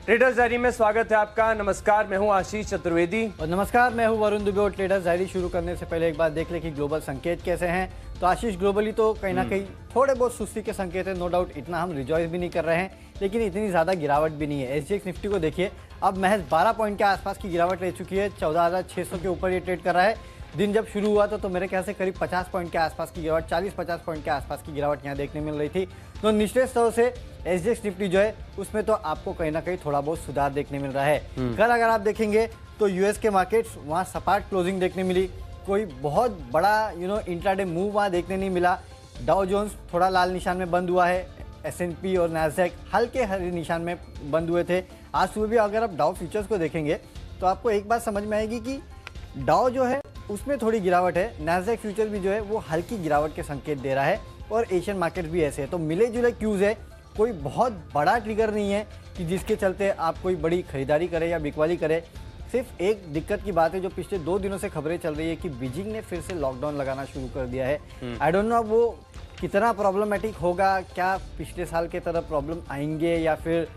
Traders diary में स्वागत है आपका। नमस्कार, मैं हूं आशीष चतुर्वेदी और नमस्कार, मैं हूं वरुण दुबे। और ट्रेडर्स डायरी शुरू करने से पहले एक बात देख ले कि ग्लोबल संकेत कैसे हैं। तो आशीष, ग्लोबली तो कहीं ना कहीं थोड़े बहुत सुस्ती के संकेत है, नो डाउट। इतना हम रिजॉइस भी नहीं कर रहे हैं, लेकिन इतनी ज़्यादा गिरावट भी नहीं है। SGX निफ्टी को देखिए, अब महज 12 पॉइंट के आसपास की गिरावट रह चुकी है। 14,600 के ऊपर ये ट्रेड कर रहा है। दिन जब शुरू हुआ तो मेरे ख्याल से करीब 50 पॉइंट के आसपास की गिरावट, 40-50 पॉइंट के आसपास की गिरावट यहाँ देखने मिल रही थी। तो निचले स्तर से SGX निफ्टी जो है उसमें तो आपको कहीं ना कहीं थोड़ा बहुत सुधार देखने मिल रहा है। कल अगर आप देखेंगे तो यूएस के मार्केट्स वहाँ सपाट क्लोजिंग देखने मिली। कोई बहुत बड़ा इंट्राडे मूव वहाँ देखने नहीं मिला। डाउ जोन्स थोड़ा लाल निशान में बंद हुआ है। S&P और नैस्डैक हल्के हरे निशान में बंद हुए थे। आज सुबह भी अगर आप डाउ फ्यूचर्स को देखेंगे तो आपको एक बात समझ में आएगी कि डाउ जो है उसमें थोड़ी गिरावट है। नैस्डैक फ्यूचर भी जो है वो हल्की गिरावट के संकेत दे रहा है और एशियन मार्केट भी ऐसे है। तो मिले जुले क्यूज है, कोई बहुत बड़ा ट्रिगर नहीं है कि जिसके चलते आप कोई बड़ी खरीदारी करें या बिकवाली करें। सिर्फ एक दिक्कत की बात है जो पिछले 2 दिनों से खबरें चल रही है कि बीजिंग ने फिर से लॉकडाउन लगाना शुरू कर दिया है। आई डोंट नो वो कितना प्रॉब्लमेटिक होगा, क्या पिछले साल के तरह प्रॉब्लम आएंगे या फिर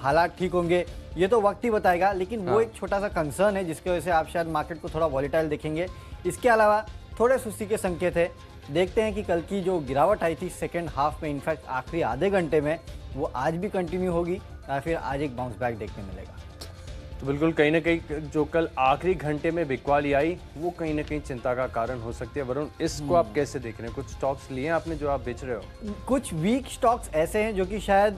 हालात ठीक होंगे, ये तो वक्त ही बताएगा। लेकिन वो एक छोटा सा कंसर्न है जिसकी वजह से आप शायद मार्केट को थोड़ा वॉलेटाइल देखेंगे। इसके अलावा थोड़े सुस्ती के संकेत है। देखते हैं कि कल की जो गिरावट आई थी सेकेंड हाफ में, इनफैक्ट आखिरी आधे घंटे में, वो आज भी कंटिन्यू होगी या फिर आज एक बाउंस बैक देखने मिलेगा। तो बिल्कुल कहीं ना कहीं जो कल आखिरी घंटे में बिकवाली आई वो कहीं ना कहीं चिंता का कारण हो सकती है। वरुण, इसको आप कैसे देख रहे हैं? कुछ स्टॉक्स लिए हैं आपने जो आप बेच रहे हो? कुछ वीक स्टॉक्स ऐसे हैं जो कि शायद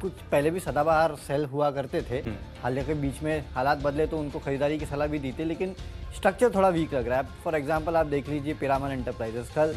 कुछ पहले भी सदाबहार सेल हुआ करते थे, हालांकि बीच में हालात बदले तो उनको खरीदारी की सलाह भी दी थी, लेकिन स्ट्रक्चर थोड़ा वीक लग रहा है। फॉर एग्जांपल आप देख लीजिए पिरामल एंटरप्राइजेस, कल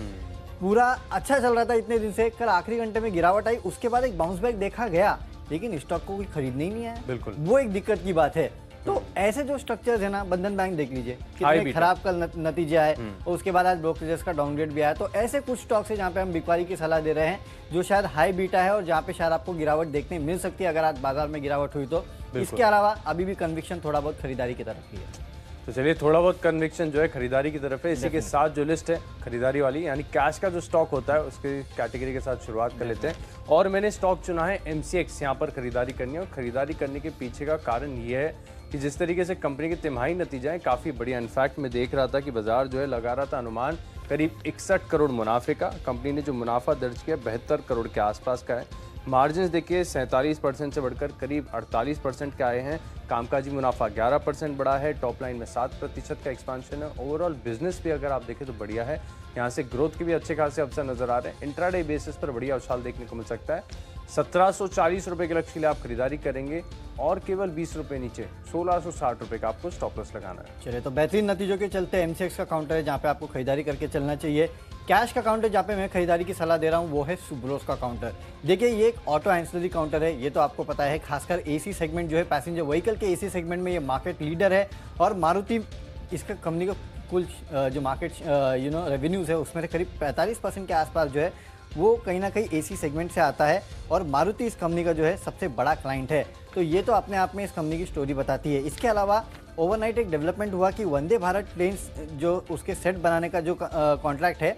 पूरा अच्छा चल रहा था इतने दिन से, कल आखिरी घंटे में गिरावट आई, उसके बाद एक बाउंस बैक देखा गया, लेकिन स्टॉक को कोई खरीदने ही नहीं आया। बिल्कुल, वो एक दिक्कत की बात है। तो ऐसे जो स्ट्रक्चर्स है ना, बंधन बैंक देख लीजिए कितने खराब कल नतीजे आए और उसके बाद आज ब्रोकरेजेस का डाउनग्रेड भी आया। तो ऐसे कुछ स्टॉक्स है जहाँ पे हम बिकवाली की सलाह दे रहे हैं, जो शायद हाई बीटा है और जहाँ पे शायद आपको गिरावट देखने मिल सकती है अगर आज बाजार में गिरावट हुई तो। इसके अलावा अभी भी कन्विक्शन थोड़ा बहुत खरीदारी की तरफ ही है। तो चलिए, थोड़ा बहुत कन्विक्शन जो है खरीदारी की तरफ है। इसी के साथ जो लिस्ट है खरीदारी वाली, यानी कैश का जो स्टॉक होता है उसके कैटेगरी के साथ शुरुआत कर लेते हैं। और मैंने स्टॉक चुना है MCX, यहाँ पर खरीदारी करनी है। और खरीदारी करने के पीछे का कारण ये है कि जिस तरीके से कंपनी के तिमाही नतीजे हैं काफ़ी बढ़िया। इनफैक्ट मैं देख रहा था कि बाजार जो है लगा रहा था अनुमान करीब 61 करोड़ मुनाफे का। कंपनी ने जो मुनाफा दर्ज किया 72 करोड़ के आसपास का है। मार्जिन देखिए 47% से बढ़कर करीब 48% के आए हैं। कामकाजी मुनाफा 11% बढ़ा है। टॉप लाइन में 7% का एक्सपांशन है। ओवरऑल बिजनेस भी अगर आप देखें तो बढ़िया है। यहाँ से ग्रोथ के भी अच्छे खासे अवसर नजर आ रहे हैं। इंट्राडे बेसिस पर बढ़िया उछाल देखने को मिल सकता है। 1740 रुपए के लक्ष्य के लिए आप खरीदारी करेंगे और केवल 20 रुपए नीचे 1660 रुपए का आपको स्टॉप लॉस लगाना है। चलिए, तो बेहतरीन नतीजों के चलते MCX का काउंटर है जहाँ पे आपको खरीदारी करके चलना चाहिए। कैश का काउंटर जहाँ पे मैं खरीदारी की सलाह दे रहा हूँ वो है सुब्रोस का काउंटर। देखिए, ये एक ऑटो एंसिलरी काउंटर है, ये तो आपको पता है। खासकर AC सेगमेंट जो है, पैसेंजर व्हीकल के AC सेगमेंट में ये मार्केट लीडर है। और मारुति, इसका कंपनी का कुल जो मार्केट रेवेन्यूज़ है उसमें करीब 45% के आसपास जो है वो कहीं ना कहीं AC सेगमेंट से आता है। और मारुति इस कंपनी का जो है सबसे बड़ा क्लाइंट है। तो ये तो अपने आप में इस कंपनी की स्टोरी बताती है। इसके अलावा ओवरनाइट एक डेवलपमेंट हुआ कि वंदे भारत ट्रेन जो उसके सेट बनाने का जो कॉन्ट्रैक्ट है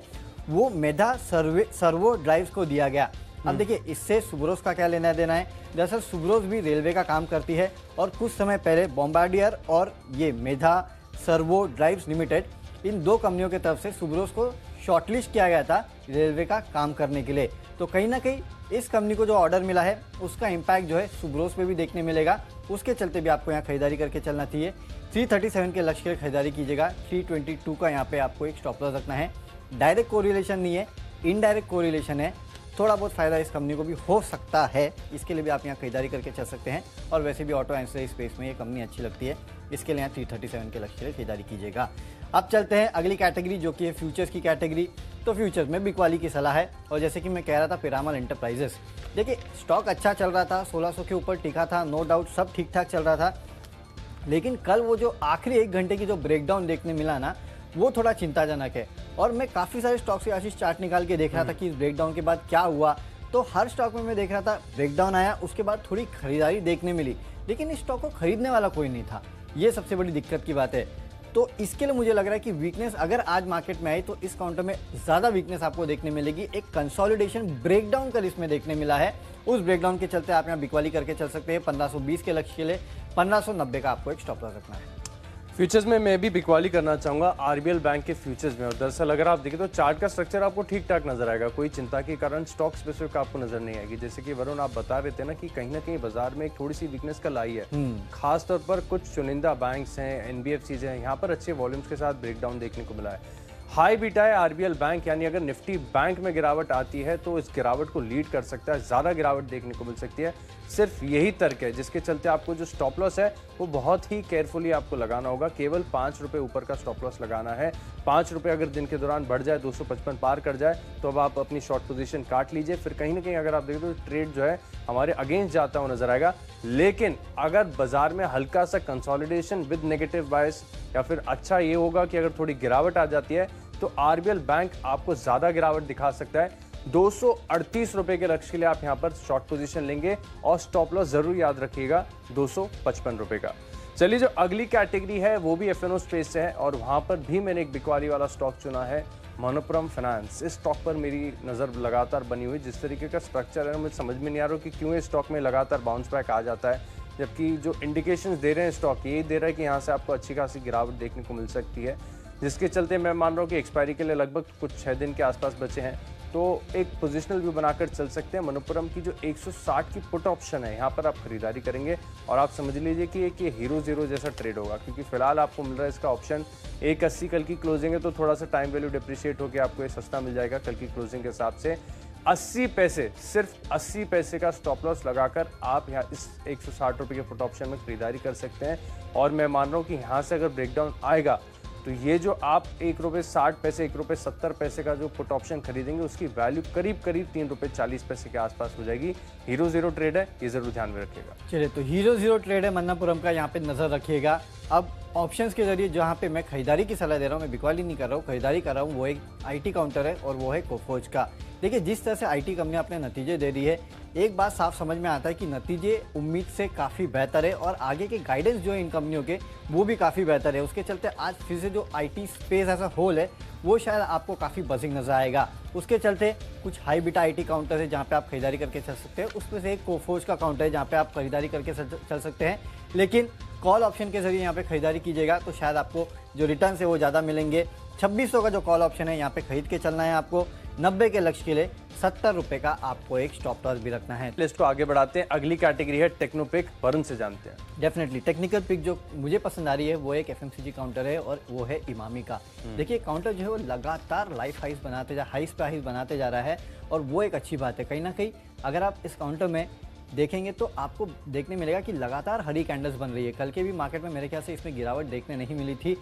वो मेधा सर्वो ड्राइव्स को दिया गया। अब देखिए, इससे सुब्रोस का क्या लेना देना है। दरअसल सुब्रोस भी रेलवे का काम करती है और कुछ समय पहले बॉम्बार्डियर और ये मेधा सर्वो ड्राइव्स लिमिटेड, इन 2 कंपनियों की तरफ से सुब्रोस को शॉर्टलिस्ट किया गया था रेलवे का काम करने के लिए। तो कहीं ना कहीं इस कंपनी को जो ऑर्डर मिला है उसका इम्पैक्ट जो है सुब्रोस पे भी देखने मिलेगा। उसके चलते भी आपको यहाँ खरीदारी करके चलना चाहिए। 337 के लक्ष्य के लिए खरीदारी कीजिएगा। 322 का यहाँ पे आपको एक स्टॉप लॉस रखना है। डायरेक्ट कोरिलेशन नहीं है, इनडायरेक्ट कोरिलेशन है। थोड़ा बहुत फायदा इस कंपनी को भी हो सकता है, इसके लिए भी आप यहाँ खरीदारी करके चल सकते हैं। और वैसे भी ऑटो एंसिलरी स्पेस में ये कंपनी अच्छी लगती है, इसके लिए यहाँ 337 के लक्ष्य के लिए खरीदारी कीजिएगा। अब चलते हैं अगली कैटेगरी जो कि है फ्यूचर्स की कैटेगरी। तो फ्यूचर्स में बिकवाली की सलाह है। और जैसे कि मैं कह रहा था पिरामल एंटरप्राइजेस, देखिए स्टॉक अच्छा चल रहा था, 1600 के ऊपर टिका था, नो डाउट सब ठीक ठाक चल रहा था। लेकिन कल वो जो आखिरी 1 घंटे की जो ब्रेकडाउन देखने मिला ना, वो थोड़ा चिंताजनक है। और मैं काफ़ी सारे स्टॉक से आशीष चार्ट निकाल के देख रहा था कि इस ब्रेकडाउन के बाद क्या हुआ। तो हर स्टॉक में मैं देख रहा था ब्रेकडाउन आया, उसके बाद थोड़ी खरीदारी देखने मिली, लेकिन इस स्टॉक को खरीदने वाला कोई नहीं था। ये सबसे बड़ी दिक्कत की बात है। तो इसके लिए मुझे लग रहा है कि वीकनेस अगर आज मार्केट में आई तो इस काउंटर में ज़्यादा वीकनेस आपको देखने मिलेगी। एक कंसोलिडेशन ब्रेकडाउन कल इसमें देखने मिला है, उस ब्रेकडाउन के चलते आप यहाँ बिकवाली करके चल सकते हैं। 1520 के लक्ष्य के लिए 1590 का आपको एक स्टॉप लॉस रखना है। फ्यूचर्स में मैं भी बिकवाली करना चाहूंगा आरबीएल बैंक के फ्यूचर्स में। और दरअसल अगर आप देखें तो चार्ट का स्ट्रक्चर आपको ठीक ठाक नजर आएगा, कोई चिंता के कारण स्टॉक स्पेसिफिक आपको नजर नहीं आएगी। जैसे कि वरुण आप बता रहे थे ना कि कहीं ना कहीं बाजार में एक थोड़ी सी वीकनेस कल आई है, खास तौर पर कुछ चुनिंदा बैंक्स हैं, एनबीएफसीज हैं, यहाँ पर अच्छे वॉल्यूम्स के साथ ब्रेकडाउन देखने को मिला है। हाई बीटा है आरबीएल बैंक, यानी अगर निफ्टी बैंक में गिरावट आती है तो इस गिरावट को लीड कर सकता है, ज़्यादा गिरावट देखने को मिल सकती है। सिर्फ यही तर्क है जिसके चलते आपको जो स्टॉप लॉस है वो बहुत ही केयरफुली आपको लगाना होगा। केवल 5 रुपये ऊपर का स्टॉप लॉस लगाना है। 5 रुपये अगर दिन के दौरान बढ़ जाए, 255 पार कर जाए, तो अब आप अपनी शॉर्ट पोजीशन काट लीजिए। फिर कहीं ना कहीं अगर आप देखें तो ट्रेड जो है हमारे अगेंस्ट जाता हुआ नजर आएगा। लेकिन अगर बाजार में हल्का सा कंसोलिडेशन विद नेगेटिव बायस या फिर अच्छा ये होगा कि अगर थोड़ी गिरावट आ जाती है तो आरबीएल बैंक आपको ज्यादा गिरावट दिखा सकता है। 238 रुपए के लक्ष्य के लिए आप यहां पर शॉर्ट पोजीशन लेंगे और स्टॉप लॉस जरूर याद रखिएगा 255 रुपए का। चलिए, जो अगली कैटेगरी है वो भी एफएनओ स्पेस से है और वहां पर भी मैंने एक बिकवाली वाला स्टॉक चुना है, मनोपुरम फाइनेंस। इस स्टॉक पर मेरी नज़र लगातार बनी हुई, जिस तरीके का स्ट्रक्चर है मुझे समझ में नहीं आ रहा कि क्यों इस स्टॉक में लगातार बाउंस बैक आ जाता है, जबकि जो इंडिकेशंस दे रहे हैं स्टॉक यही दे रहा है कि यहाँ से आपको अच्छी खासी गिरावट देखने को मिल सकती है, जिसके चलते मैं मान रहा हूँ कि एक्सपायरी के लिए लगभग कुछ 6 दिन के आसपास बचे हैं, तो एक पोजिशनल व्यू बनाकर चल सकते हैं। मनोपुरम की जो 160 की पुट ऑप्शन है यहाँ पर आप खरीदारी करेंगे और आप समझ लीजिए कि एक ये हीरो जीरो जैसा ट्रेड होगा, क्योंकि फिलहाल आपको मिल रहा है इसका ऑप्शन 180। कल की क्लोजिंग है तो थोड़ा सा टाइम वैल्यू डिप्रिशिएट होकर आपको ये सस्ता मिल जाएगा कल की क्लोजिंग के हिसाब से। 80 पैसे, सिर्फ 80 पैसे का स्टॉप लॉस लगाकर आप यहाँ इस 160 रुपये के पुट ऑप्शन में खरीदारी कर सकते हैं। और मैं मान रहा हूँ कि यहाँ से अगर ब्रेकडाउन आएगा तो ये जो आप ₹1.60, ₹1.70 का जो पुट ऑप्शन खरीदेंगे उसकी वैल्यू करीब करीब ₹3.40 के आसपास हो जाएगी। हीरो जीरो ट्रेड है, ये जरूर ध्यान में रखिएगा। चलिए, तो हीरो जीरो ट्रेड है मन्नापुरम का, यहाँ पे नजर रखिएगा। अब ऑप्शंस के जरिए जहाँ पे मैं खरीदारी की सलाह दे रहा हूँ, मैं बिकवाली नहीं कर रहा हूँ, खरीदारी कर रहा हूँ, वो एक आईटी काउंटर है और वो है कोफोज का। देखिए, जिस तरह से आईटी कंपनी अपने नतीजे दे रही है, एक बात साफ समझ में आता है कि नतीजे उम्मीद से काफ़ी बेहतर है और आगे के गाइडेंस जो है इन कंपनियों के वो भी काफ़ी बेहतर है। उसके चलते आज फिर से जो IT space as a whole है वो शायद आपको काफ़ी बजिंग नजर आएगा। उसके चलते कुछ हाई बीटा आईटी काउंटर है जहाँ पे आप खरीदारी करके चल सकते हैं, उसमें से एक कोफोज का काउंटर है जहाँ पे आप खरीदारी करके चल सकते हैं। लेकिन कॉल ऑप्शन के जरिए यहाँ पे खरीदारी कीजिएगा तो शायद आपको जो रिटर्न है वो ज़्यादा मिलेंगे। 2600 का जो कॉल ऑप्शन है यहाँ पे खरीद के चलना है आपको। 90 के लक्ष्य के लिए 70 रुपए का आपको एक स्टॉप लॉस भी रखना है। लिस्ट को आगे बढ़ाते हैं, अगली कैटेगरी है टेक्नोपिक। वरुण से जानते हैं। डेफिनेटली टेक्निकल पिक जो मुझे पसंद आ रही है वो एक एफएमसीजी काउंटर है और वो है इमामी का। देखिए, काउंटर जो है वो लगातार लाइफ हाइस हाइस पे हाइस बनाते जा रहा है और वो एक अच्छी बात है। कहीं ना कहीं अगर आप इस काउंटर में देखेंगे तो आपको देखने मिलेगा कि लगातार हरी कैंडल्स बन रही है। कल के भी मार्केट में मेरे ख्याल से इसमें गिरावट देखने नहीं मिली थी,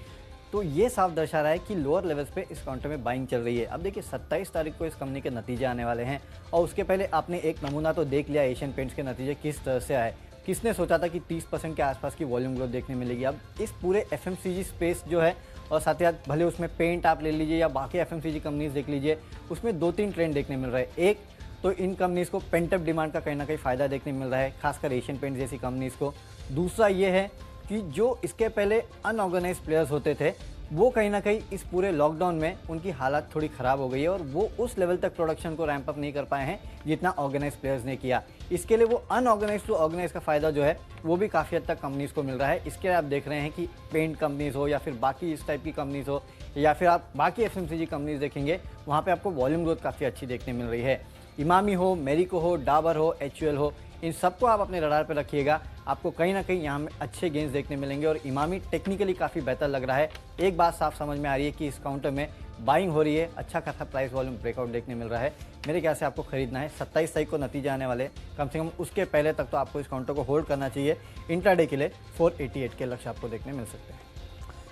तो ये साफ दर्शा रहा है कि लोअर लेवल्स पे इस काउंटर में बाइंग चल रही है। अब देखिए, 27 तारीख को इस कंपनी के नतीजे आने वाले हैं और उसके पहले आपने एक नमूना तो देख लिया एशियन पेंट्स के नतीजे किस तरह से आए। किसने सोचा था कि 30% के आसपास की वॉल्यूम ग्रोथ देखने मिलेगी। अब इस पूरे एफएमसीजी स्पेस जो है और साथ ही साथ भले उसमें पेंट आप ले लीजिए या बाकी एफएमसीजी कंपनीज देख लीजिए, उसमें 2-3 ट्रेंड देखने मिल रहा है। एक तो इन कंपनीज को पेंटअप डिमांड का कहीं ना कहीं फ़ायदा देखने मिल रहा है, खासकर एशियन पेंट जैसी कंपनीज को। दूसरा ये है कि जो इसके पहले अनऑर्गेनाइज प्लेयर्स होते थे वो कहीं ना कहीं इस पूरे लॉकडाउन में उनकी हालत थोड़ी ख़राब हो गई है और वो उस लेवल तक प्रोडक्शन को रैंप अप नहीं कर पाए हैं जितना ऑर्गेनाइज प्लेयर्स ने किया। इसके लिए वो अनऑर्गेनाइज टू ऑर्गेनाइज का फ़ायदा जो है वो भी काफ़ी हद तक कंपनीज़ को मिल रहा है। इसके लिए आप देख रहे हैं कि पेंट कंपनीज़ हो या फिर बाकी इस टाइप की कंपनीज़ हो या फिर आप बाकी एफएमसीजी कंपनीज़ देखेंगे, वहाँ पर आपको वॉल्यूम ग्रोथ काफ़ी अच्छी देखने मिल रही है। इमामी हो, मेरिको हो, डाबर हो, एचयूएल हो, इन सबको आप अपने रडार पर रखिएगा। आपको कहीं ना कहीं यहाँ में अच्छे गेंस देखने मिलेंगे और इमामी टेक्निकली काफ़ी बेहतर लग रहा है। एक बात साफ समझ में आ रही है कि इस काउंटर में बाइंग हो रही है, अच्छा खासा प्राइस वॉल्यूम ब्रेकआउट देखने मिल रहा है। मेरे ख्याल से आपको खरीदना है। 27 तारीख को नतीजे आने वाले, कम से कम उसके पहले तक तो आपको इस काउंटर को होल्ड करना चाहिए। इंट्राडे के लिए 488 के लक्ष्य आपको देखने मिल सकते हैं।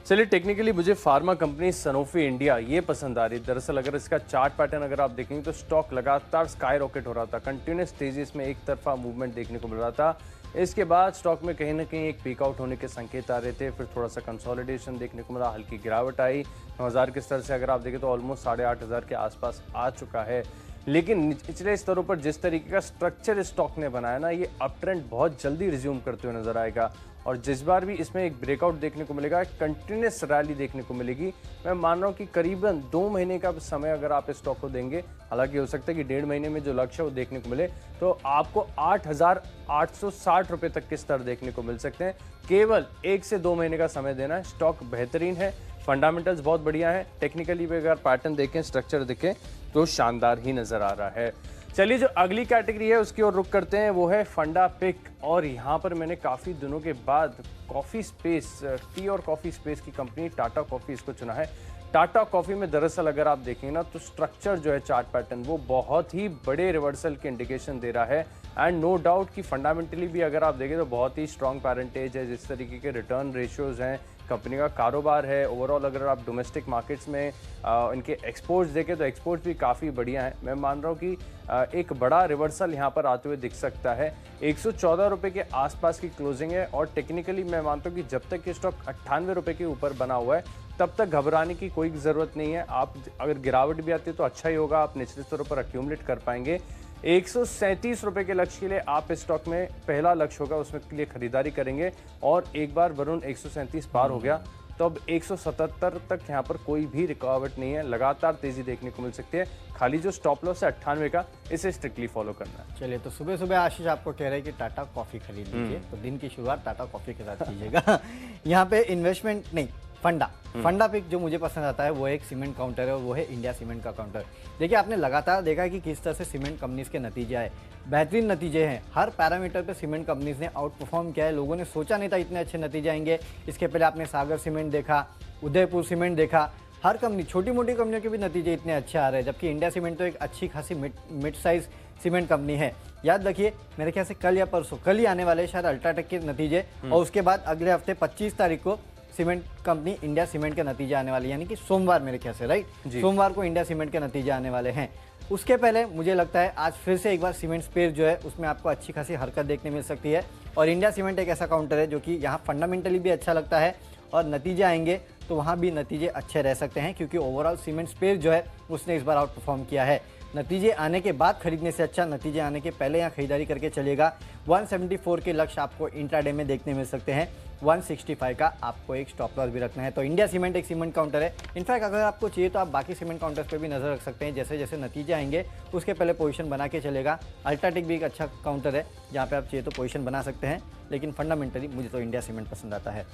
चलिए, टेक्निकली मुझे फार्मा कंपनी सनोफी इंडिया ये पसंद आ रही है। दरअसल अगर इसका चार्ट पैटर्न अगर आप देखेंगे तो स्टॉक लगातार स्काई रॉकेट हो रहा था, कंटिन्यूस तेजी इसमें एक तरफा मूवमेंट देखने को मिल रहा था। इसके बाद स्टॉक में कहीं ना कहीं एक पीक आउट होने के संकेत आ रहे थे, फिर थोड़ा सा कंसोलिडेशन देखने को मिला, हल्की गिरावट आई। 9000 के स्तर से अगर आप देखें तो ऑलमोस्ट 8500 के आसपास आ चुका है। लेकिन निचले स्तरों पर जिस तरीके का स्ट्रक्चर स्टॉक ने बनाया ना, ये अप ट्रेंड बहुत जल्दी रिज्यूम करते हुए नजर आएगा और जिस बार भी इसमें एक ब्रेकआउट देखने को मिलेगा, कंटिन्यूस रैली देखने को मिलेगी। मैं मान रहा हूँ कि करीबन 2 महीने का समय अगर आप स्टॉक को देंगे, हालांकि हो सकता है कि 1.5 महीने में जो लक्ष्य है वो देखने को मिले, तो आपको 8,860 रुपए तक के स्तर देखने को मिल सकते हैं। केवल 1 से 2 महीने का समय देना है। स्टॉक बेहतरीन है, फंडामेंटल्स बहुत बढ़िया है, टेक्निकली भी अगर पैटर्न देखें, स्ट्रक्चर देखें तो शानदार ही नजर आ रहा है। चलिए जो अगली कैटेगरी है उसकी ओर रुख करते हैं, वो है फंडा पिक। और यहाँ पर मैंने काफ़ी दिनों के बाद कॉफ़ी स्पेस, टी और कॉफ़ी स्पेस की कंपनी टाटा कॉफ़ी इसको चुना है। टाटा कॉफ़ी में दरअसल अगर आप देखेंगे ना, तो स्ट्रक्चर जो है चार्ट पैटर्न वो बहुत ही बड़े रिवर्सल के इंडिकेशन दे रहा है एंड नो डाउट कि फंडामेंटली भी अगर आप देखें तो बहुत ही स्ट्रॉन्ग पैरेंटेज है, जिस तरीके के रिटर्न रेशियोज हैं, कंपनी का कारोबार है, ओवरऑल अगर आप डोमेस्टिक मार्केट्स में इनके एक्सपोर्ट्स देखें तो एक्सपोर्ट्स भी काफ़ी बढ़िया हैं। मैं मान रहा हूँ कि एक बड़ा रिवर्सल यहाँ पर आते हुए दिख सकता है। 114 रुपये के आसपास की क्लोजिंग है और टेक्निकली मैं मानता हूँ कि जब तक ये स्टॉक 98 रुपये के ऊपर बना हुआ है तब तक घबराने की कोई ज़रूरत नहीं है। आप अगर गिरावट भी आती है तो अच्छा ही होगा, आप निचले स्तरों पर अक्यूमुलेट कर पाएंगे। 137 रुपए के लक्ष्य के लिए आप इस स्टॉक में पहला लक्ष्य होगा, उसमें के लिए खरीदारी करेंगे और एक बार वरुण 137 पार हो गया तो अब 177 तक यहाँ पर कोई भी रुकावट नहीं है, लगातार तेजी देखने को मिल सकती है। खाली जो स्टॉप लॉस है 98 का, इसे स्ट्रिक्टली फॉलो करना है। चलिए, तो सुबह सुबह आशीष आपको कह रहे हैं कि टाटा कॉफ़ी खरीद लीजिए, तो दिन की शुरुआत टाटा कॉफ़ी के साथ कीजिएगा। यहाँ पे इन्वेस्टमेंट नहीं, फंडा पिक जो मुझे पसंद आता है वो एक सीमेंट काउंटर है और वो है इंडिया सीमेंट का काउंटर। देखिए, आपने लगातार देखा है कि किस तरह से सीमेंट कंपनीज के नतीजे आए, बेहतरीन नतीजे हैं। हर पैरामीटर पे सीमेंट कंपनीज ने आउट परफॉर्म किया है। लोगों ने सोचा नहीं था इतने अच्छे नतीजे आएंगे। इसके पहले आपने सागर सीमेंट देखा, उदयपुर सीमेंट देखा, हर कंपनी, छोटी मोटी कंपनियों के भी नतीजे इतने अच्छे आ रहे हैं, जबकि इंडिया सीमेंट तो एक अच्छी खासी मिड साइज सीमेंट कंपनी है। याद रखिए, मेरे ख्याल से कल या परसों, कल ही आने वाले शायद अल्ट्राटेक के नतीजे और उसके बाद अगले हफ्ते 25 तारीख को सीमेंट कंपनी इंडिया सीमेंट के नतीजे आने वाले, यानी कि सोमवार मेरे ख्याल से, राइट, सोमवार को इंडिया सीमेंट के नतीजे आने वाले हैं। उसके पहले मुझे लगता है आज फिर से एक बार सीमेंट स्पेस जो है उसमें आपको अच्छी खासी हरकत देखने मिल सकती है और इंडिया सीमेंट एक ऐसा काउंटर है जो कि यहाँ फंडामेंटली भी अच्छा लगता है और नतीजे आएंगे तो वहाँ भी नतीजे अच्छे रह सकते हैं, क्योंकि ओवरऑल सीमेंट स्पेस जो है उसने इस बार आउट परफॉर्म किया है। नतीजे आने के बाद खरीदने से अच्छा नतीजे आने के पहले यहाँ खरीदारी करके चलेगा। 174 के लक्ष्य आपको इंट्राडे में देखने मिल सकते हैं, 165 का आपको एक स्टॉप लॉस भी रखना है। तो इंडिया सीमेंट एक सीमेंट काउंटर है। इनफैक्ट अगर आपको चाहिए तो आप बाकी सीमेंट काउंटर्स पे भी नजर रख सकते हैं, जैसे जैसे नतीजे आएंगे उसके पहले पोजीशन बना के चलेगा। अल्ट्राटेक भी एक अच्छा काउंटर है जहाँ पे आप चाहिए तो पोजीशन बना सकते हैं, लेकिन फंडामेंटली मुझे तो इंडिया सीमेंट पसंद आता है।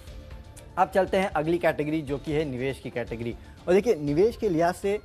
अब चलते हैं अगली कैटेगरी जो कि है निवेश की कैटेगरी। और देखिए, निवेश के लिहाज से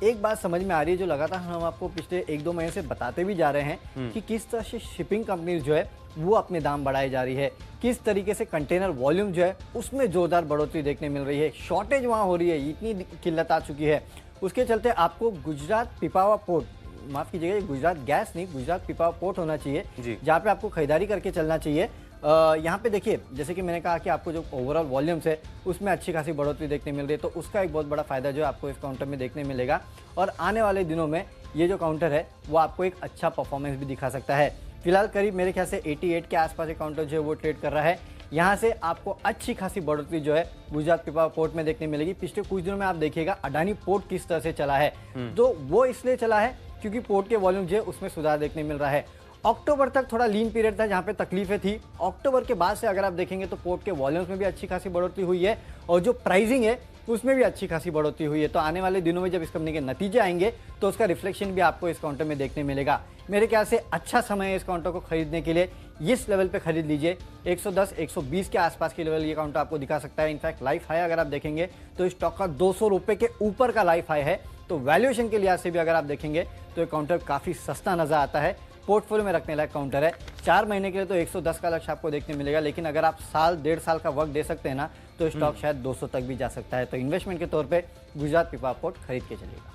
एक बात समझ में आ रही है जो लगातार हम आपको पिछले 1-2 महीने से बताते भी जा रहे हैं कि किस तरह से शिपिंग कंपनीज जो है वो अपने दाम बढ़ाई जा रही है, किस तरीके से कंटेनर वॉल्यूम जो है उसमें जोरदार बढ़ोतरी देखने मिल रही है, शॉर्टेज वहाँ हो रही है, इतनी किल्लत आ चुकी है। उसके चलते आपको गुजरात पिपावा पोर्ट, माफ़ कीजिएगा, गुजरात गैस नहीं, गुजरात पिपावा पोर्ट होना चाहिए, जहाँ पे आपको खरीदारी करके चलना चाहिए। यहाँ पे देखिए, जैसे कि मैंने कहा कि आपको जो ओवरऑल वॉल्यूम्स है उसमें अच्छी खासी बढ़ोतरी देखने मिल रही है, तो उसका एक बहुत बड़ा फायदा जो है आपको इस काउंटर में देखने मिलेगा और आने वाले दिनों में ये जो काउंटर है वो आपको एक अच्छा परफॉर्मेंस भी दिखा सकता है। फिलहाल करीब मेरे ख्याल से 88 के आसपास एक काउंटर जो है वो ट्रेड कर रहा है। यहाँ से आपको अच्छी खासी बढ़ोतरी जो है गुजरात पिपावा पोर्ट में देखने मिलेगी। पिछले कुछ दिनों में आप देखिएगा अडानी पोर्ट किस तरह से चला है, तो वो इसलिए चला है क्योंकि पोर्ट के वॉल्यूम जो है उसमें सुधार देखने मिल रहा है। अक्टूबर तक थोड़ा लीन पीरियड था जहाँ पे तकलीफें थी। अक्टूबर के बाद से अगर आप देखेंगे तो पोर्ट के वॉल्यूम्स में भी अच्छी खासी बढ़ोतरी हुई है और जो प्राइसिंग है उसमें भी अच्छी खासी बढ़ोतरी हुई है। तो आने वाले दिनों में जब इस कंपनी के नतीजे आएंगे तो उसका रिफ्लेक्शन भी आपको इस काउंटर में देखने मिलेगा। मेरे ख्याल से अच्छा समय है इस काउंटर को खरीदने के लिए, इस लेवल पे खरीद लीजिए। 110-120 के आसपास की लेवल ये काउंटर आपको दिखा सकता है। इनफैक्ट लाइफ हाई अगर आप देखेंगे तो इस स्टॉक का 200 रुपये के ऊपर का लाइफ हाई है, तो वैल्यूएशन के लिहाज से भी अगर आप देखेंगे तो ये काउंटर काफ़ी सस्ता नजर आता है, पोर्टफोलियो में रखने लायक काउंटर है। 4 महीने के लिए तो 110 का लक्ष्य आपको देखने मिलेगा, लेकिन अगर आप साल 1.5 साल का वक्त दे सकते हैं ना तो स्टॉक शायद 200 तक भी जा सकता है। तो इन्वेस्टमेंट के तौर पे गुजरात पिपावा पोर्ट खरीद के चलिएगा।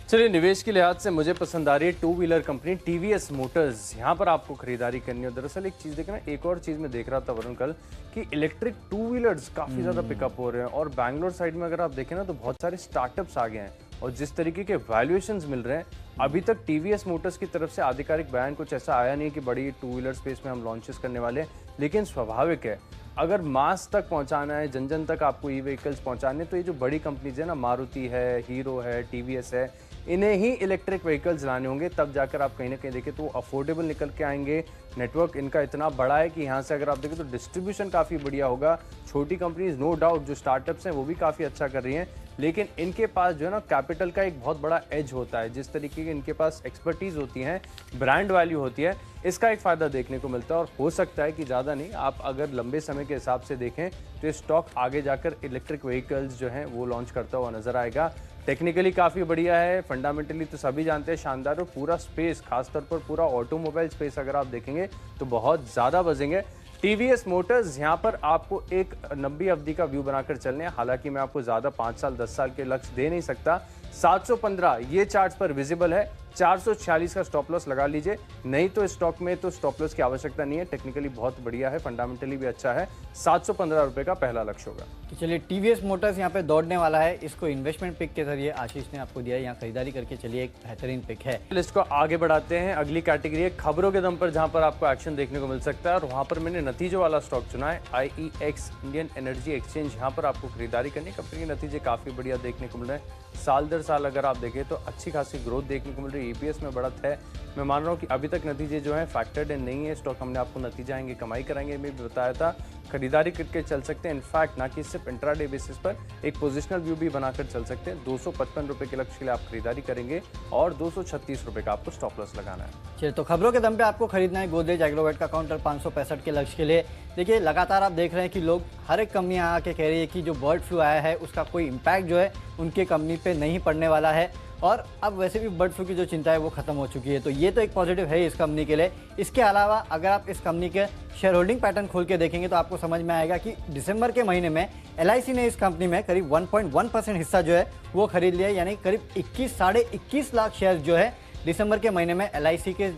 चलिए, निवेश के लिहाज से मुझे पसंद आ रही है 2 व्हीलर कंपनी टीवीएस मोटर्स। यहाँ पर आपको खरीदारी करनी है। दरअसल एक चीज़ देखना, एक और चीज़ मैं देख रहा था वरुण कल कि इलेक्ट्रिक 2 व्हीलर्स काफ़ी ज़्यादा पिकअप हो रहे हैं और बैंगलोर साइड में अगर आप देखें ना तो बहुत सारे स्टार्टअप्स आ गए हैं और जिस तरीके के वैल्यूएशंस मिल रहे हैं, अभी तक टीवीएस मोटर्स की तरफ से आधिकारिक बयान कुछ ऐसा आया नहीं कि बड़ी 2 व्हीलर स्पेस में हम लॉन्चेस करने वाले हैं, लेकिन स्वाभाविक है अगर मास तक पहुंचाना है, जन जन तक आपको ई व्हीकल्स पहुंचाने, तो ये जो बड़ी कंपनीज है ना, मारुति है, हीरो है, टीवीएस है, इन्हें ही इलेक्ट्रिक व्हीकल्स लाने होंगे, तब जाकर आप कहीं ना कहीं देखें तो अफोर्डेबल निकल के आएंगे। नेटवर्क इनका इतना बड़ा है कि यहाँ से अगर आप देखें तो डिस्ट्रीब्यूशन काफ़ी बढ़िया होगा। छोटी कंपनीज नो डाउट जो स्टार्टअप्स हैं वो भी काफ़ी अच्छा कर रही हैं, लेकिन इनके पास जो है ना कैपिटल का एक बहुत बड़ा एज होता है। जिस तरीके की इनके पास एक्सपर्टीज होती है, ब्रांड वैल्यू होती है, इसका एक फ़ायदा देखने को मिलता है। और हो सकता है कि ज़्यादा नहीं, आप अगर लंबे समय के हिसाब से देखें तो ये स्टॉक आगे जाकर इलेक्ट्रिक व्हीकल्स जो हैं वो लॉन्च करता हुआ नजर आएगा। टेक्निकली काफ़ी बढ़िया है, फंडामेंटली तो सभी जानते हैं शानदार, और पूरा स्पेस खासतौर पर पूरा ऑटोमोबाइल स्पेस अगर आप देखेंगे तो बहुत ज़्यादा बजेंगे। टीवीएस मोटर्स यहाँ पर आपको एक लंबी अवधि का व्यू बनाकर चलने हैं। हालांकि मैं आपको ज़्यादा 5 साल 10 साल के लक्ष्य दे नहीं सकता। 715 ये चार्ट्स पर विजिबल है, 446 का स्टॉप लॉस लगा लीजिए, नहीं तो स्टॉक में तो स्टॉप लॉस की आवश्यकता नहीं है। टेक्निकली बहुत बढ़िया है, फंडामेंटली भी अच्छा है। 715 रुपये का पहला लक्ष्य होगा। तो चलिए टीवीएस मोटर्स यहाँ पे दौड़ने वाला है, इसको इन्वेस्टमेंट पिक के जरिए आशीष ने आपको दिया है, यहाँ खरीदारी करके चलिए एक बेहतरीन पिक है। लिस्ट को आगे बढ़ाते हैं। अगली कैटेगरी है खबरों के दम पर, जहां पर आपको एक्शन देखने को मिल सकता है, और वहां पर मैंने नतीजों वाला स्टॉक चुना है, IEX इंडियन एनर्जी एक्सचेंज। यहाँ पर आपको खरीदारी करनी, कंपनी के नतीजे काफ़ी बढ़िया देखने को मिल रहे हैं। साल दर साल अगर आप देखें तो अच्छी खासी ग्रोथ देखने को मिल रही है, EPS में बढ़त है। मैं मान रहा हूँ कि अभी तक नतीजे जो हैं फैक्टर्ड इन नहीं है। स्टॉक हमने आपको नतीजा आएंगे कमाई कराएंगे में भी बताया था, खरीदारी करके चल सकते हैं। इनफैक्ट ना कि सिर्फ इंट्राडे बेसिस पर, एक पोजिशनल व्यू भी बनाकर चल सकते हैं। 255 रुपये के लक्ष्य के लिए आप खरीदारी करेंगे और 236 रुपये का आपको स्टॉप लॉस लगाना है। चलिए तो खबरों के दम पे आपको खरीदना है गोदरेज एग्रोवेट का काउंटर 565 के लक्ष्य के लिए। देखिए लगातार आप देख रहे हैं कि लोग, हर एक कंपनी आके कह रही है कि जो बर्ड फ्लू आया है उसका कोई इम्पैक्ट जो है उनके कंपनी पे नहीं पड़ने वाला है, और अब वैसे भी बर्ड फ्लू की जो चिंता है वो खत्म हो चुकी है। तो ये तो एक पॉजिटिव है इस कंपनी के लिए। इसके अलावा अगर आप इस कंपनी के शेयर होल्डिंग पैटर्न खोल के देखेंगे तो आपको समझ में आएगा कि दिसंबर के महीने में LIC ने इस कंपनी में करीब 1.1% हिस्सा जो है वो खरीद लिया है, यानी करीब 21 लाख शेयर जो है दिसंबर के महीने में LIC के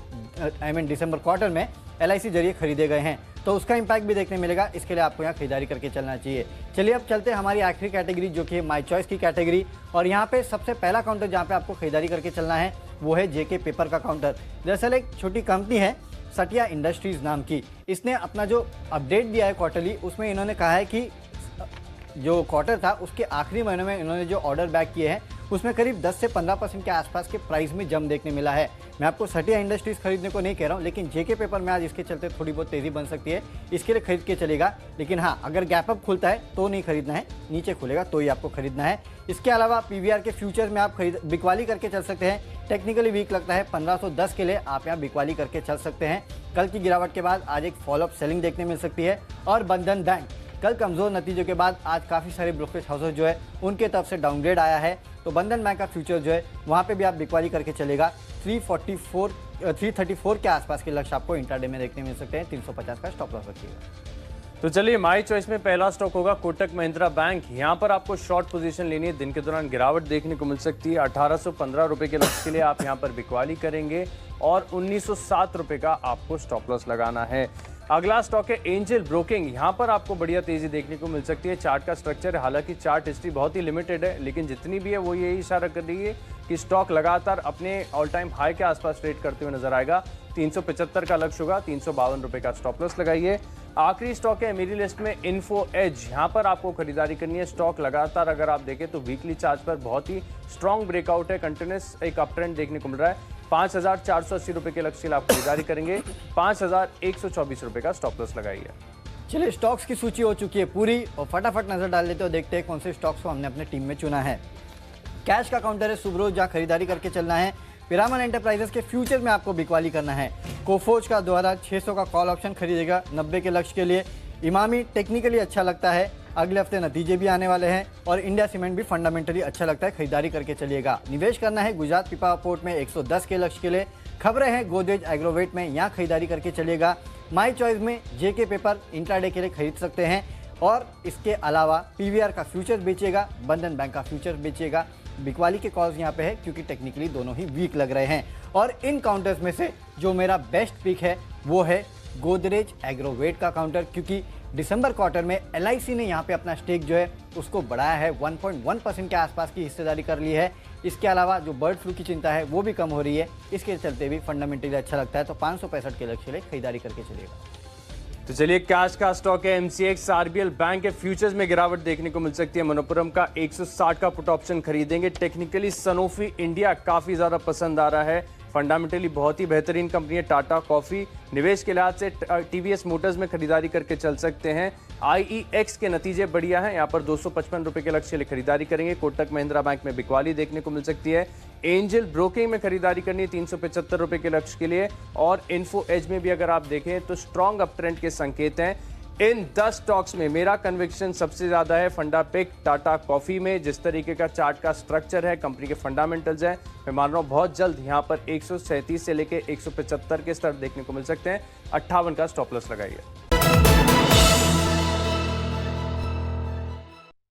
दिसंबर क्वार्टर में LIC जरिए खरीदे गए हैं। तो उसका इम्पैक्ट भी देखने मिलेगा, इसके लिए आपको यहाँ खरीदारी करके चलना चाहिए। चलिए अब चलते हैं हमारी आखिरी कैटेगरी जो कि माई चॉइस की कैटेगरी, और यहाँ पे सबसे पहला काउंटर जहाँ पे आपको खरीदारी करके चलना है वो है JK पेपर का काउंटर। दरअसल एक छोटी कंपनी है सटिया इंडस्ट्रीज नाम की, इसने अपना जो अपडेट दिया है क्वार्टरली, उसमें इन्होंने कहा है कि जो क्वार्टर था उसके आखिरी महीने में इन्होंने जो ऑर्डर बैक किए हैं उसमें करीब 10 से 15% के आसपास के प्राइस में जम देखने मिला है। मैं आपको सटिया इंडस्ट्रीज खरीदने को नहीं कह रहा हूं, लेकिन JK पेपर में आज इसके चलते थोड़ी बहुत तेज़ी बन सकती है, इसके लिए खरीद के चलेगा। लेकिन हाँ, अगर गैप अप खुलता है तो नहीं खरीदना है, नीचे खुलेगा तो ही आपको खरीदना है। इसके अलावा PVR के फ्यूचर्स में आप बिकवाली करके चल सकते हैं। टेक्निकली वीक लगता है, 1510 के लिए आप यहाँ बिकवाली करके चल सकते हैं। कल की गिरावट के बाद आज एक फॉलोअप सेलिंग देखने मिल सकती है। और बंधन बैंक कल कमजोर नतीजों के बाद आज काफ़ी सारे ब्रोकरेज हाउसेस जो है उनके तरफ से डाउनग्रेड आया है, तो बंधन बैंक का फ्यूचर जो है वहाँ पे भी आप बिकवाली करके चलेगा। 334 के आसपास के लक्ष्य आपको इंट्राडे में देखने मिल सकते हैं। 350 का स्टॉप लॉस रखिएगा। तो चलिए माई चॉइस में पहला स्टॉक होगा कोटक महिंद्रा बैंक। यहाँ पर आपको शॉर्ट पोजीशन लेनी है, दिन के दौरान गिरावट देखने को मिल सकती है। 1815 रुपये के लक्ष्य के लिए आप यहाँ पर बिकवाली करेंगे और 1907 रुपये का आपको स्टॉप लॉस लगाना है। अगला स्टॉक है एंजल ब्रोकिंग। यहाँ पर आपको बढ़िया तेजी देखने को मिल सकती है। चार्ट का स्ट्रक्चर है, हालांकि चार्ट हिस्ट्री बहुत ही लिमिटेड है, लेकिन जितनी भी है वो यही इशारा कर रही है कि स्टॉक लगातार अपने ऑल टाइम हाई के आसपास ट्रेड करते हुए नजर आएगा। 375 का लक्ष्य होगा, 352 रुपये का स्टॉप लॉस लगाइए। आखिरी स्टॉक है मेरी लिस्ट में इन्फो एज। यहाँ पर आपको खरीदारी करनी है। स्टॉक लगातार अगर आप देखें तो वीकली चार्ट पर बहुत ही स्ट्रॉन्ग ब्रेकआउट है, कंटिन्यूस एक अप ट्रेंड देखने को मिल रहा है। 5480 रुपये के लक्ष्य आप खरीदारी करेंगे, 5124 रुपये का स्टॉप लॉस लगाइए। चलिए स्टॉक्स की सूची हो चुकी है पूरी, और फटाफट नजर डाल लेते हो, देखते हैं कौन से स्टॉक्स को हमने अपने टीम में चुना है। कैश का काउंटर है सुब्रोज, जहाँ खरीदारी करके चलना है। पिरामल एंटरप्राइजेस के फ्यूचर में आपको बिकवाली करना है। कोफोज का द्वारा 600 का कॉल ऑप्शन खरीदेगा 90 के लक्ष्य के लिए। इमामी टेक्निकली अच्छा लगता है, अगले हफ्ते नतीजे भी आने वाले हैं। और इंडिया सीमेंट भी फंडामेंटली अच्छा लगता है, खरीदारी करके चलिएगा। निवेश करना है गुजरात पिपा पोर्ट में 110 के लक्ष्य के लिए। खबरें हैं गोदरेज एग्रोवेट में, यहाँ खरीदारी करके चलिएगा। माई चॉइस में JK पेपर इंट्राडे के लिए खरीद सकते हैं। और इसके अलावा PVR का फ्यूचर बेचिएगा, बंधन बैंक का फ्यूचर बेचिएगा। बिकवाली के कॉल्स यहाँ पे है क्योंकि टेक्निकली दोनों ही वीक लग रहे हैं। और इन काउंटर्स में से जो मेरा बेस्ट पिक है वो है गोदरेज एग्रोवेट का काउंटर, क्योंकि दिसंबर क्वार्टर में LIC ने यहाँ पे अपना स्टेक जो है उसको बढ़ाया है, 1.1% के आसपास की हिस्सेदारी कर ली है। इसके अलावा जो बर्ड फ्लू की चिंता है वो भी कम हो रही है, इसके चलते भी फंडामेंटली अच्छा लगता है। तो 565 के लक्ष्य ले खरीदारी करके चलिएगा। तो चलिए कैश का स्टॉक है एमसीएक्स। आरबीएल बैंक के फ्यूचर्स में गिरावट देखने को मिल सकती है। मनोपुरम का 160 का पुट ऑप्शन खरीदेंगे। टेक्निकली सनोफी इंडिया काफी ज्यादा पसंद आ रहा है। फंडामेंटली बहुत ही बेहतरीन कंपनी है टाटा कॉफी। निवेश के लिहाज से टीवीएस मोटर्स में खरीदारी करके चल सकते हैं। आईईएक्स के नतीजे बढ़िया हैं, यहाँ पर 255 रुपए के लक्ष्य के लिए खरीदारी करेंगे। कोटक महिंद्रा बैंक में बिकवाली देखने को मिल सकती है। एंजल ब्रोकिंग में खरीदारी करनी है 375 रुपए के लक्ष्य के लिए। और इन्फो एज में भी अगर आप देखें तो स्ट्रॉन्ग अप ट्रेंड के संकेत हैं। इन 10 स्टॉक्स में मेरा कन्विक्शन सबसे ज्यादा है फंडा पिक टाटा कॉफी में। जिस तरीके का चार्ट का स्ट्रक्चर है, कंपनी के फंडामेंटल्स है, मैं मान रहा हूं बहुत जल्द यहां पर 137 से लेके 175 के स्तर देखने को मिल सकते हैं। 58 का स्टॉप लॉस लगाइए।